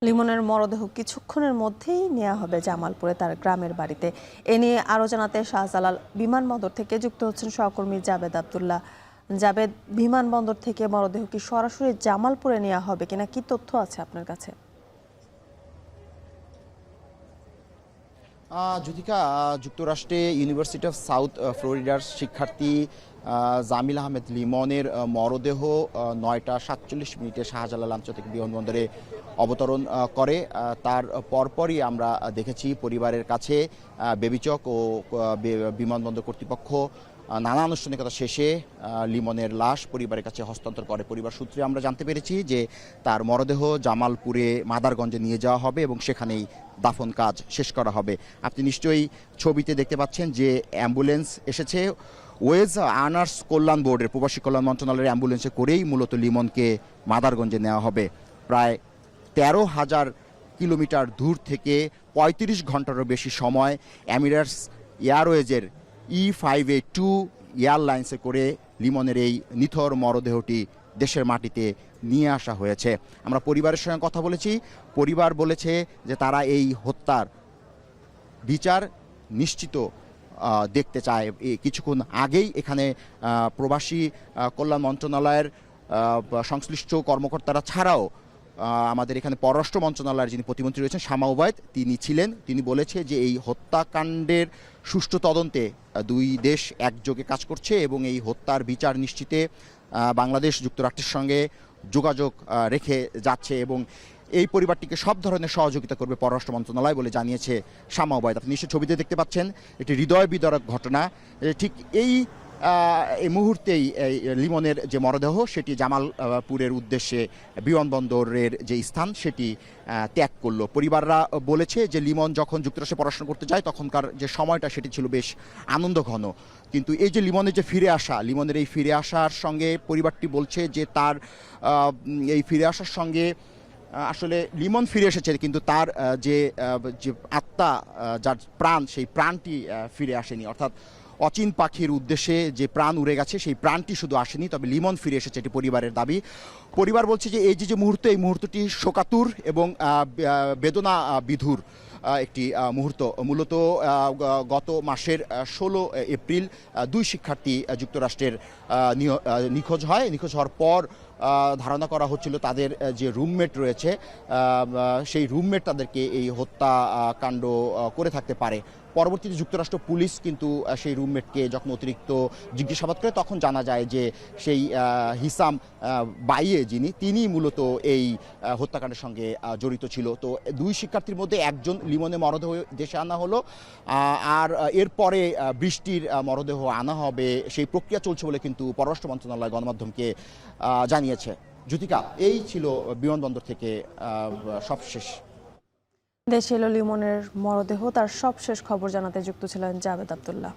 লিমনের মরদেহ কিছুক্ষণের মধ্যেই নেওয়া হবে জামালপুরে তার গ্রামের বাড়িতে। এ নিয়ে আরও জানাতে শাহজালাল বিমানবন্দর থেকে যুক্ত হচ্ছেন সহকর্মী জাবেদ আবদুল্লাহ। জাবেদ, বিমানবন্দর থেকে মরদেহ কি সরাসরি জামালপুরে নেওয়া হবে কিনা, কি তথ্য আছে আপনার কাছে? যুথিকা, যুক্তরাষ্ট্রে ইউনিভার্সিটি অফ সাউথ ফ্লোরিডার শিক্ষার্থী জামিল আহমেদ লিমনের মরদেহ ৯টা ৪৭ মিনিটে শাহজালাল আন্তর্জাতিক বিমানবন্দরে অবতরণ করে। তার পরপরই আমরা দেখেছি পরিবারের কাছে বেবিচক ও বিমানবন্দর কর্তৃপক্ষ নানা আনুষ্ঠানিকতা শেষে লিমনের লাশ পরিবারের কাছে হস্তান্তর করে। পরিবার সূত্রে আমরা জানতে পেরেছি যে তার মরদেহ জামালপুরে মাদারগঞ্জে নিয়ে যাওয়া হবে এবং সেখানেই দাফন কাজ শেষ করা হবে। আপনি নিশ্চয়ই ছবিতে দেখতে পাচ্ছেন যে অ্যাম্বুলেন্স এসেছে। ওয়েজ আর্নার্স কল্যাণ বোর্ডের প্রবাসী কল্যাণ মন্ত্রণালয়ের অ্যাম্বুলেন্সে করেই মূলত লিমনকে মাদারগঞ্জে নেওয়া হবে। প্রায় ১৩,০০০ কিলোমিটার দূর থেকে ৩৫ ঘন্টারও বেশি সময় এমিরেটস এয়ারওয়েজের E5A2 এয়ারলাইন্সে করে লিমনের এই নিথর মরদেহটি দেশের মাটিতে নিয়ে আসা হয়েছে। আমরা পরিবারের সঙ্গে কথা বলেছি। পরিবার বলেছে যে তারা এই হত্যার বিচার নিশ্চিত দেখতে চায়। কিছুক্ষণ আগেই এখানে প্রবাসী কল্যাণ মন্ত্রণালয়ের সংশ্লিষ্ট কর্মকর্তারা ছাড়াও আমাদের এখানে পররাষ্ট্র মন্ত্রণালয়ের যিনি প্রতিমন্ত্রী রয়েছেন শামা ওবায়দ, তিনি ছিলেন। তিনি বলেছে যে এই হত্যাকাণ্ডের সুষ্ঠু তদন্তে দুই দেশ একযোগে কাজ করছে এবং এই হত্যার বিচার নিশ্চিতে বাংলাদেশ যুক্তরাষ্ট্রের সঙ্গে যোগাযোগ রেখে যাচ্ছে এবং এই পরিবারটিকে সব ধরনের সহযোগিতা করবে পররাষ্ট্র মন্ত্রণালয় বলে জানিয়েছে শামা ওবায়দ। আপনি নিশ্চয়ই ছবিতে দেখতে পাচ্ছেন এটি হৃদয় বিদারক ঘটনা। ঠিক এই মুহূর্তেই লিমনের যে মরদেহ সেটি জামালপুরের উদ্দেশ্যে বিমানবন্দরের যে স্থান সেটি ত্যাগ করলো। পরিবাররা বলেছে যে লিমন যখন যুক্তরাষ্ট্রে পড়াশোনা করতে যায় তখনকার যে সময়টা সেটি ছিল বেশ আনন্দঘন, কিন্তু এই যে লিমনের যে ফিরে আসা, লিমনের এই ফিরে আসার সঙ্গে পরিবারটি বলছে যে তার এই ফিরে আসার সঙ্গে আসলে লিমন ফিরে এসেছে কিন্তু তার যে আত্মা, যার প্রাণ, সেই প্রাণটি ফিরে আসেনি। অর্থাৎ অচিন পাখির উদ্দেশ্যে যে প্রাণ উড়ে গেছে সেই প্রাণটি শুধু আসেনি, তবে লিমন ফিরে এসেছে, এটি পরিবারের দাবি। পরিবার বলছে যে এই যে মুহূর্ত, এই মুহূর্তটি শোকাতুর এবং বেদনা বিধুর একটি মুহূর্ত। মূলত গত মাসের ১৬ এপ্রিল দুই শিক্ষার্থী যুক্তরাষ্ট্রের নিখোঁজ হয়। নিখোঁজ হওয়ার পর ধারণা করা হচ্ছিল তাদের যে রুমমেট রয়েছে সেই রুমমেট তাদেরকে এই হত্যাকাণ্ড করে থাকতে পারে। পরবর্তীতে যুক্তরাষ্ট্র পুলিশ কিন্তু সেই রুমমেটকে যখন অতিরিক্ত জিজ্ঞাসাবাদ করে তখন জানা যায় যে সেই হিসাম বাইয়ে তিনি মূলত এই হত্যাকাণ্ডের সঙ্গে জড়িত ছিল। তো দুই শিক্ষার্থীর মধ্যে একজন লিমনের মরদেহ দেশে আনা হলো, আর এরপরে বৃষ্টির মরদেহ আনা হবে, সেই প্রক্রিয়া চলছে বলে কিন্তু পররাষ্ট্র মন্ত্রণালয় গণমাধ্যমকে জানিয়েছে। যুথিকা, এই ছিল বিমানবন্দর থেকে সবশেষ। দেশে এলো লিমনের মরদেহ, তার সবশেষ খবর জানাতে যুক্ত ছিলেন জাবেদ আবদুল্লাহ।